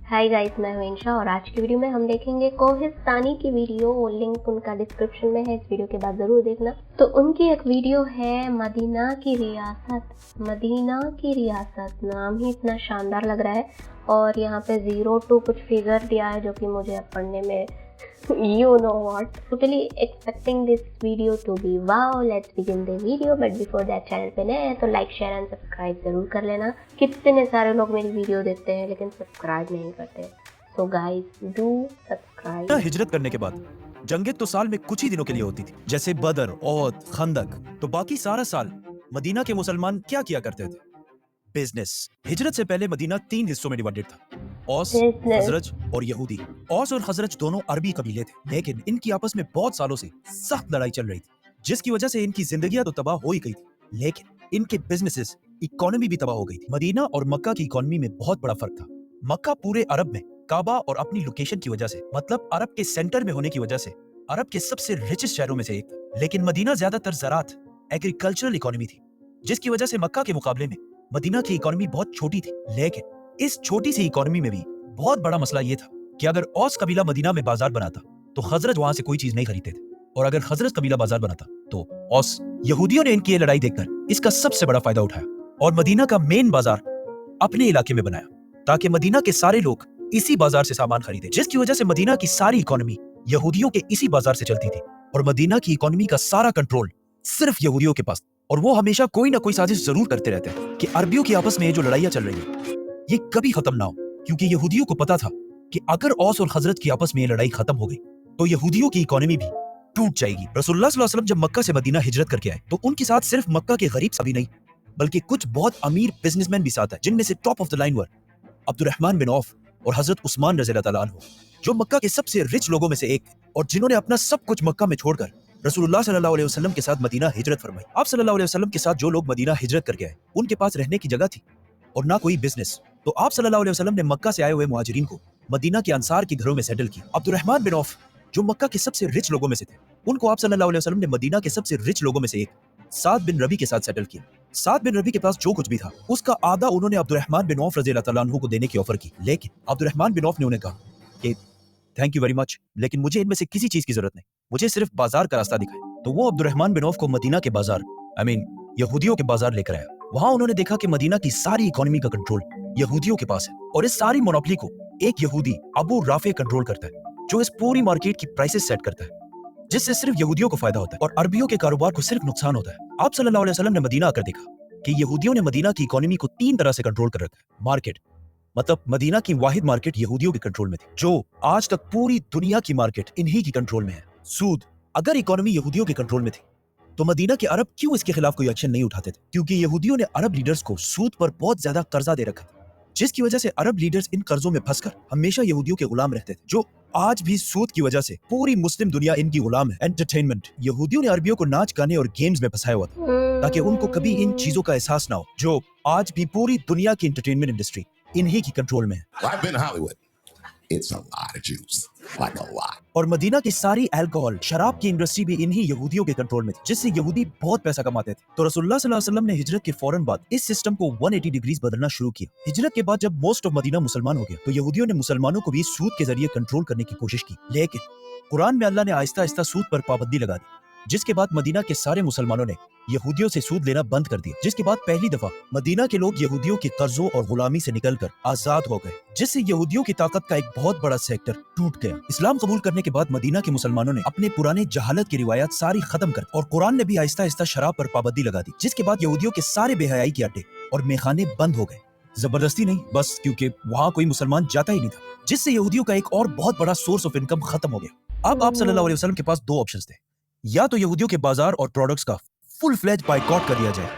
Hi guys, मैं हूं इंशा और आज की वीडियो में हम देखेंगे कोहिस्तानी की वीडियो। वो लिंक उनका डिस्क्रिप्शन में है, इस वीडियो के बाद जरूर देखना। तो उनकी एक वीडियो है मदीना की रियासत। मदीना की रियासत नाम ही इतना शानदार लग रहा है और यहाँ पे 0 to कुछ फिगर दिया है जो कि मुझे अब पढ़ने में you know what, totally expecting this video to be wow. Let's begin the video, but before that channel पे नए हैं तो लाइक शेयर एंड सब्सक्राइब जरूर कर लेना। कितने सारे लोग मेरी वीडियो देखते हैं लेकिन सब्सक्राइब नहीं करते, so guys do subscribe। हिजरत करने के बाद जंगें तो साल में कुछ ही दिनों के लिए होती थी, जैसे बदर, ओहद, खंदक। तो बाकी सारा साल मदीना के मुसलमान क्या किया करते थे? बिजनेस। हिजरत से पहले मदीना 3 हिस्सों में डिवाइडेड था, औस, खजरज और यहूदी। औस और खजरज दोनों अरबी कबीले थे, लेकिन इनकी आपस में बहुत सालों से सख्त लड़ाई चल रही थी, जिसकी वजह से इनकी जिंदगियां तो तबाह हो ही गई थी, लेकिन इनके बिजनेसेस, इकोनॉमी भी तबाह हो गई थी। मदीना और मक्का की इकोनॉमी में बहुत बड़ा फर्क था। मक्का पूरे अरब में काबा और अपनी लोकेशन की वजह से, मतलब अरब के सेंटर में होने की वजह से, अरब के सबसे रिचेस्ट शहरों में से एक था। लेकिन मदीना ज्यादातर ज़राअत, एग्रीकल्चरल इकोनॉमी थी, जिसकी वजह से मक्का के मुकाबले में मदीना की इकोनॉमी बहुत छोटी थी। लेकिन इस छोटी सी इकोनॉमी में भी बहुत बड़ा मसला ये था कि अगर औस कबीला मदीना में बाजार बनाता तो खजरज वहां से कोई चीज नहीं खरीदते थे, और अगर खजरज कबीला बाजार बनाता तो औस। यहूदियों ने इनकी ये लड़ाई देखकर इसका सबसे बड़ा फायदा उठाया और मदीना का मेन बाजार अपने इलाके में बनाया, ताकि मदीना के सारे लोग इसी बाजार से सामान खरीदे, जिसकी वजह से मदीना की सारी इकोनॉमी यहूदियों के इसी बाजार से चलती थी। और मदीना की इकोनॉमी का सारा कंट्रोल सिर्फ यहूदियों के पास, और वो हमेशा कोई ना कोई साजिश जरूर करते रहते हैं कि अरबियों की आपस में जो लड़ाइयां चल रही है ये कभी खत्म ना हो, क्योंकि यहूदियों को पता था कि अगर औस और खजरत की आपस में ये लड़ाई खत्म हो गई तो यहूदियों की इकोनॉमी भी टूट जाएगी। रसूलुल्लाह सल्लल्लाहु अलैहि वसल्लम जब मक्का से मदीना हिजरत करके आए तो उनके साथ सिर्फ मक्का के गरीब सभी नहीं, बल्कि कुछ बहुत अमीर बिजनेसमैन भी साथ है, जिनमें से टॉप ऑफ द लाइन वर अब्दुर्रहमान बिन औफ और हजरत उस्मान रज़ियल्लाहु तआला अन्हु, जो मक्का के सबसे रिच लोगों में से एक, और जिन्होंने अपना सब कुछ मक्का में छोड़कर रसूलुल्लाह सल्लल्लाहु अलैहि वसल्लम के साथ मदीना हिजरत फरमाई। आप सल्लल्लाहु अलैहि वसल्लम के साथ जो लोग मदीना हिजरत करके आए उनके पास रहने की जगह थी और ना कोई बिजनेस, तो आप सल्लल्लाहु अलैहि वसल्लम ने मक्का से आए हुए मुहाजिरीन को मदीना के अंसार के घरों में सेटल किया। अब्दुर्रहमान बिन औफ, जो मक्का के सबसे रिच लोगों में से थे, उनको आप सल्लल्लाहु अलैहि वसल्लम ने मदीना के सबसे रिच लोगों में से एक साद बिन रबी के साथ सेटल किया। साद बिन रबी के पास जो कुछ भी था उसका आधा उन्होंने अब्दुर्रहमान बिन औफ रज़ियल्लाहु तआला अन्हु को देने की ऑफर की, लेकिन अब्दुर्रहमान बिन औफ ने उन्हें कहा कि थैंक यू वेरी मच, लेकिन मुझे इनमें से किसी चीज की जरूरत नहीं, मुझे सिर्फ बाजार का रास्ता दिखाएं। तो वो अब्दुर्रहमान बिन औफ को मदीना के बाजार, यहूदियों के बाजार लेकर आया। वहां उन्होंने देखा कि मदीना की सारी इकोनॉमी का कंट्रोल यहूदियों के पास है, और इस सारी मोनोपोली को एक यहूदी अबू राफे कंट्रोल करता है, जो इस पूरी मार्केट की प्राइसेस सेट करता है, जिससे सिर्फ यहूदियों को फायदा होता है और अरबियों के कारोबार को सिर्फ नुकसान होता है। आप सल्लल्लाहु अलैहि वसल्लम ने मदीना आकर देखा कि यहूदियों ने मदीना की इकोनॉमी को 3 तरह से कंट्रोल कर रखा है। मार्केट, मतलब मदीना की वाहिद मार्केट यहूदियों के कंट्रोल में थी, जो आज तक पूरी दुनिया की मार्केट इन्हीं की कंट्रोल में है। सूद, अगर इकोनॉमी यहूदियों के कंट्रोल में थी तो मदीना के अरब क्यों इसके खिलाफ कोई एक्शन नहीं उठाते थे? क्योंकि यहूदियों ने अरब लीडर्स को सूद पर बहुत ज्यादा कर्जा दे रखा था, जिसकी वजह से अरब लीडर्स इन कर्जों में फंसकर हमेशा यहूदियों के गुलाम रहते थे, जो आज भी सूद की वजह से पूरी मुस्लिम दुनिया इनकी गुलाम है। एंटरटेनमेंट, यहूदियों ने अरबियों को नाच गाने और गेम्स में फंसाया हुआ था ताकि उनको कभी इन चीजों का एहसास ना हो, जो आज भी पूरी दुनिया की एंटरटेनमेंट इंडस्ट्री इन्हीं की कंट्रोल में है। It's a lot of juice, like a lot. और मदीना की सारी अल्कोहल, शराब की इंडस्ट्री भी इन्हीं यहूदियों के कंट्रोल में थी, जिससे यहूदी बहुत पैसा कमाते थे। तो रसूलुल्लाह सल्लल्लाहु अलैहि वसल्लम ने हिजरत के फौरन बाद इस सिस्टम को 180 डिग्रीज बदलना शुरू किया। हिजरत के बाद जब मोस्ट ऑफ मदीना मुसलमान हो गया तो यहूदियों ने मुसलमानों को भी सूद के जरिए कंट्रोल करने की कोशिश की, लेकिन कुरान में अल्लाह ने आहिस्ता आहिस्ता सूद पर पाबंदी लगा दी, जिसके बाद मदीना के सारे मुसलमानों ने यहूदियों से सूद लेना बंद कर दिया, जिसके बाद पहली दफा मदीना के लोग यहूदियों के कर्जों और गुलामी से निकलकर आजाद हो गए, जिससे यहूदियों की ताकत का एक बहुत बड़ा सेक्टर टूट गया। इस्लाम कबूल करने के बाद मदीना के मुसलमानों ने अपने पुराने जहालत की रिवायत सारी खत्म कर, और कुरान ने भी आहिस्ता आहिस्ता शराब पर पाबंदी लगा दी, जिसके बाद यहूदियों के सारे बेहयाई के अड्डे और मेखाने बंद हो गए। जबरदस्ती नहीं, बस क्योंकि वहाँ कोई मुसलमान जाता ही नहीं था, जिससे यहूदियों का एक और बहुत बड़ा सोर्स ऑफ इनकम खत्म हो गया। अब आप सल्लल्लाहु अलैहि वसल्लम के पास 2 ऑप्शंस थे, या तो यहूदियों के बाजार और प्रोडक्ट्स का फुल फ्लेज बायकॉट कर दिया जाए,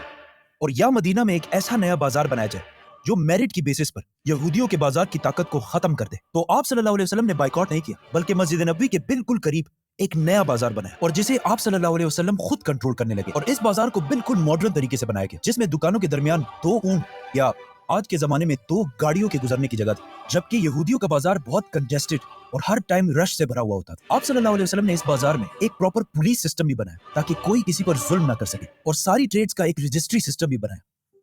और या मदीना में एक ऐसा नया बाजार बनाया जाए जो मेरिट की बेसिस पर यहूदियों के बाजार की ताकत को खत्म कर दे। तो आप सल्लल्लाहु अलैहि वसल्लम ने बायकॉट नहीं किया, बल्कि मस्जिद नबवी के बिल्कुल करीब एक नया बाजार बनाया, और जिसे आप सल्लल्लाहु अलैहि वसल्लम खुद कंट्रोल करने लगे। और इस बाजार को बिल्कुल मॉडर्न तरीके से बनाया गया, जिसमें दुकानों के दरमियान 2 ऊंट या आज के जमाने में 2 गाड़ियों के गुजरने की जगह थी, जबकि यहूदियों का बाजार बहुत कंजेस्टेड और हर टाइम रश से भरा हुआ होता था। आप सल्लल्लाहु अलैहि वसल्लम ने इस बाजार में एक प्रॉपर पुलिस सिस्टम भी बनाया ताकि कोई किसी पर जुल्म ना कर सके, और सारी ट्रेड्स का एक रजिस्ट्री सिस्टम भी बनाया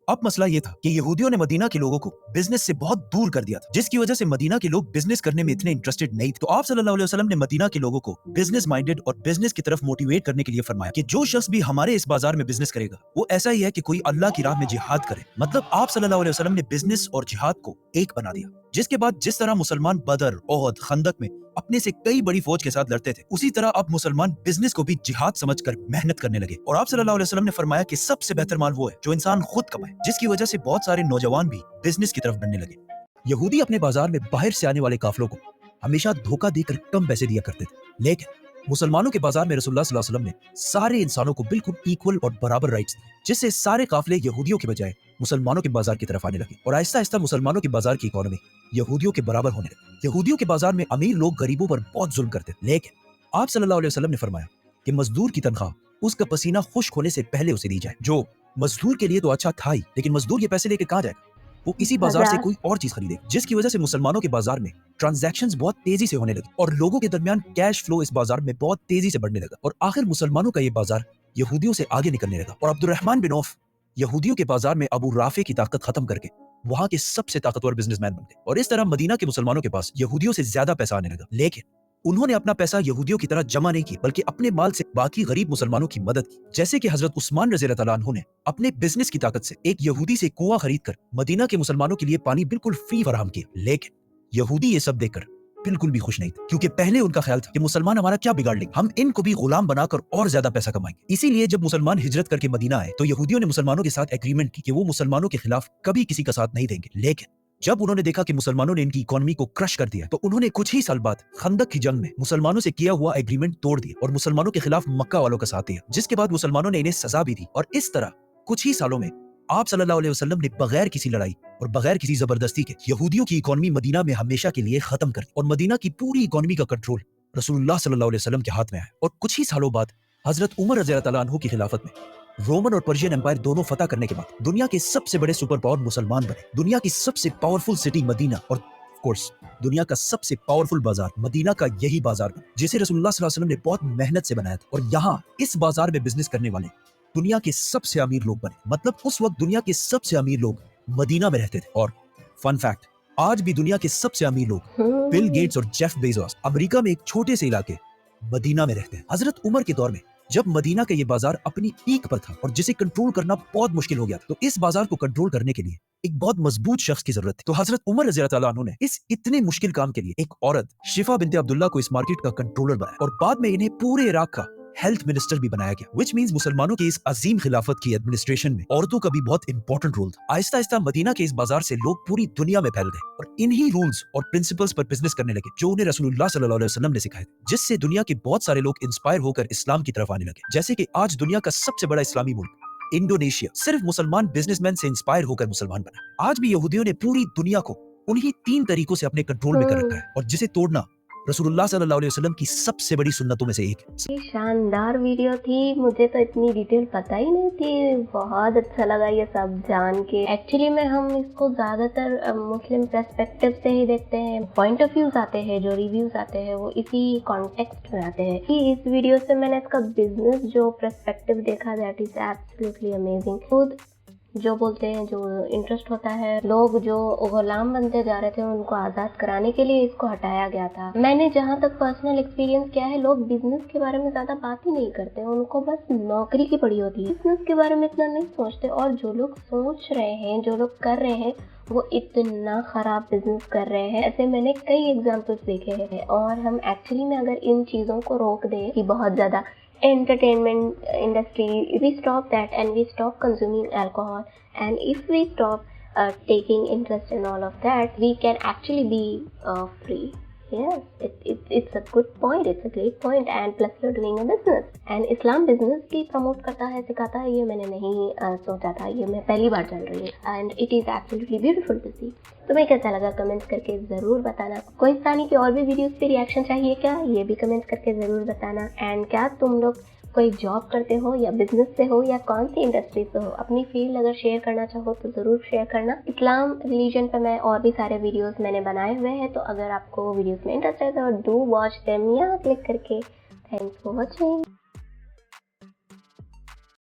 अब मसला ये था कि यहूदियों ने मदीना के लोगों को बिजनेस से बहुत दूर कर दिया था, जिसकी वजह से मदीना के लोग बिजनेस करने में इतने इंटरेस्टेड नहीं थे। तो आप सल्लल्लाहु अलैहि वसल्लम ने मदीना के लोगों को बिजनेस माइंडेड और बिजनेस की तरफ मोटिवेट करने के लिए फरमाया कि जो शख्स भी हमारे इस बाजार में बिजनेस करेगा वो ऐसा ही है कि कोई अल्लाह की राह में जिहाद करे। मतलब आप सल्लल्लाहु अलैहि वसल्लम ने बिजनेस और जिहाद को एक बना दिया, जिसके बाद जिस तरह मुसलमान बदर, ओहद, खंदक में अपने से कई बड़ी फौज के साथ लड़ते थे, उसी तरह अब मुसलमान बिजनेस को भी जिहाद समझकर मेहनत करने लगे। और आप सल्लल्लाहु अलैहि वसल्लम ने फरमाया कि सबसे बेहतर माल वो है जो इंसान खुद कमाए, जिसकी वजह से बहुत सारे नौजवान भी बिजनेस की तरफ बढ़ने लगे। यहूदी अपने बाजार में बाहर से आने वाले काफिलों को हमेशा धोखा देकर कम पैसे दिया करते थे, लेकिन मुसलमानों के बाजार में रसूलुल्लाह सल्लल्लाहु अलैहि वसल्लम ने सारे इंसानों को बिल्कुल इक्वल और बराबर राइट्स दिए, जिससे सारे काफिले यहूदियों के बजाय मुसलमानों के बाजार की तरफ आने लगे और आहिस्ता आहिस्ता मुसलमानों के बाजार की इकोनॉमी यहूदियों के बराबर होने लगी। यहूदियों के बाजार में अमीर लोग गरीबों पर बहुत जुल्म करते थे, लेकिन आप सल्लल्लाहु अलैहि वसल्लम ने फरमाया कि मजदूर की तनख्वाह उसका पसीना खुश्क होने से पहले उसे दी जाए। जो मजदूर के लिए तो अच्छा था ही, लेकिन मजदूर ये पैसे लेके कहाँ जाएगा? वो इसी बाजार से कोई और चीज खरीदे, जिसकी वजह से मुसलमानों के बाजार में ट्रांजैक्शंस बहुत तेजी से होने लगी और लोगों के दरमियान कैश फ्लो इस बाजार में बहुत तेजी से बढ़ने लगा और आखिर मुसलमानों का ये बाजार यहूदियों से आगे निकलने लगा और अब्दुर्रहमान बिन औफ यहूदियों के बाजार में अबू राफे की ताकत खत्म करके वहां के सबसे ताकतवर बिजनेसमैन बन गए और इस तरह मदीना के मुसलमानों के पास यहूदियों से ज्यादा पैसा आने लगा। लेकिन उन्होंने अपना पैसा यहूदियों की तरह जमा नहीं किया, बल्कि अपने माल से बाकी गरीब मुसलमानों की मदद की, जैसे कि हजरत उस्मान रज़ियल्लाहु तआला अन्हु ने अपने बिजनेस की ताकत से एक यहूदी से कुआं खरीद कर मदीना के मुसलमानों के लिए पानी बिल्कुल फ्री फराहम किया। लेकिन यहूदी ये सब देखकर बिल्कुल भी खुश नहीं थे, क्योंकि पहले उनका ख्याल था कि मुसलमान हमारा क्या बिगाड़ लेंगे, हम इनको भी गुलाम बनाकर और ज्यादा पैसा कमाएंगे। इसीलिए जब मुसलमान हिजरत करके मदीना आए तो यहूदियों ने मुसलमानों के साथ एग्रीमेंट की कि वो मुसलमानों के खिलाफ कभी किसी का साथ नहीं देंगे। लेकिन जब उन्होंने देखा कि मुसलमानों ने इनकी इकोनॉमी को क्रश कर दिया तो उन्होंने कुछ ही साल बाद खंदक की जंग में मुसलमानों से किया हुआ एग्रीमेंट तोड़ दिया और मुसलमानों के खिलाफ मक्का वालों का साथ दिया, जिसके बाद मुसलमानों ने इन्हें सजा भी दी। और इस तरह कुछ ही सालों में आप सल्लल्लाहु अलैहि वसल्लम ने बगैर किसी लड़ाई और बगैर किसी जबरदस्ती के यहूदियों की इकोनॉमी मदीना में हमेशा के लिए खत्म कर दी और मदीना की पूरी इकोनॉमी का कंट्रोल रसूलुल्लाह सल्लल्लाहु अलैहि वसल्लम के हाथ में आया। और कुछ ही सालों बाद हजरत उमर रज़ियल्लाहु तआला अन्हु की खिलाफत में रोमन और पर्शियन एम्पायर दोनों फतह करने के बाद दुनिया के सबसे बड़े सुपर पावर मुसलमान बने। दुनिया की सबसे पावरफुल सिटी मदीना और ऑफ कोर्स दुनिया का सबसे पावरफुल बाजार मदीना का यही बाजार बना, जिसे रसूलुल्लाह सल्लल्लाहु अलैहि वसल्लम ने बहुत मेहनत से बनाया था। और यहाँ इस बाजार में बिजनेस करने वाले दुनिया के सबसे अमीर लोग बने। मतलब उस वक्त दुनिया के सबसे अमीर लोग मदीना में रहते थे। और फन फैक्ट, आज भी दुनिया के सबसे अमीर लोग बिल गेट्स और जेफ बेजोस अमेरिका में एक छोटे से इलाके मदीना में रहते हैं। हजरत उमर के दौर में जब मदीना का ये बाजार अपनी पीक पर था और जिसे कंट्रोल करना बहुत मुश्किल हो गया था, तो इस बाजार को कंट्रोल करने के लिए एक बहुत मजबूत शख्स की जरूरत थी। तो हजरत उमर रज़ियल्लाहु तआला अन्हु ने इस इतने मुश्किल काम के लिए एक औरत शिफा बिनते अब्दुल्ला को इस मार्केट का कंट्रोलर बनाया और बाद में इन्हें पूरे इराक का हेल्थ मिनिस्टर भी बनाया गया, विच मींस मुसलमानों की इस अजीम खिलाफत की एडमिनिस्ट्रेशन में औरतों का भी बहुत इंपॉर्टेंट रोल था। आहिस्ता आहिस्ता मदीना के इस बाजार से लोग पूरी दुनिया में फैल गए और इन्हीं रूल्स और प्रिंसिपल्स पर बिजनेस करने लगे जो उन्हें रसूलुल्लाह सल्लल्लाहु अलैहि वसल्लम ने सिखाए, जिससे दुनिया के बहुत सारे लोग इंस्पायर होकर इस्लाम की तरफ आने लगे। जैसे कि आज दुनिया का सबसे बड़ा इस्लामी मुल्क इंडोनेशिया सिर्फ मुसलमान बिजनेसमैन से इंस्पायर होकर मुसलमान बना। आज भी यहूदियों ने पूरी दुनिया को उन्हीं 3 तरीकों से अपने कंट्रोल में कर रखा है और जिसे तोड़ना रसूलुल्लाह सल्लल्लाहु अलैहि वसल्लम की सबसे बड़ी सुन्नतों में से एक है। ये शानदार वीडियो थी, मुझे तो इतनी डिटेल पता ही नहीं थी। बहुत अच्छा लगा ये सब जान के। एक्चुअली में हम इसको ज्यादातर मुस्लिम पर्सपेक्टिव से ही देखते हैं। पॉइंट ऑफ व्यूज आते हैं, जो रिव्यूज आते हैं वो इसी कॉन्टेक्स्ट में आते हैं कि इस वीडियो से मैंने इसका बिजनेस जो पर्सपेक्टिव देखा, दैट इज एब्सोल्युटली अमेजिंग। खुद जो बोलते हैं, जो इंटरेस्ट होता है, लोग जो गुलाम बनते जा रहे थे उनको आज़ाद कराने के लिए इसको हटाया गया था। मैंने जहाँ तक पर्सनल एक्सपीरियंस किया है, लोग बिजनेस के बारे में ज़्यादा बात ही नहीं करते, उनको बस नौकरी की पड़ी होती है, बिजनेस के बारे में इतना नहीं सोचते। और जो लोग सोच रहे हैं, जो लोग कर रहे हैं, वो इतना ख़राब बिजनेस कर रहे हैं। ऐसे मैंने कई एग्जाम्पल्स देखे हैं। और हम एक्चुअली में अगर इन चीज़ों को रोक दें कि बहुत ज़्यादा entertainment industry, we stop that and we stop consuming alcohol, and if we stop taking interest in all of that, we can actually be free. Yes, it's a good point, it's a great point, and plus you're doing a business, and Islam business भी promote करता है, सिखाता है। ये मैंने नहीं सोचा था, ये मैं पहली बार चल रही है, and it is absolutely beautiful to see. तुम्हें कैसा लगा कमेंट्स करके ज़रूर बताना। कोहिस्तानी की और भी वीडियोस पे रिएक्शन चाहिए क्या, ये भी कमेंट्स करके ज़रूर बताना। एंड क्या तुम लोग कोई जॉब करते हो या बिजनेस से हो या कौन सी इंडस्ट्री से हो, अपनी फील्ड अगर शेयर करना चाहो तो ज़रूर शेयर करना। इस्लाम रिलीजन पर मैं और भी सारे वीडियोस मैंने बनाए हुए हैं, तो अगर आपको वीडियोस में इंटरेस्ट है तो डू वॉच देम यहाँ क्लिक करके। Thanks for watching.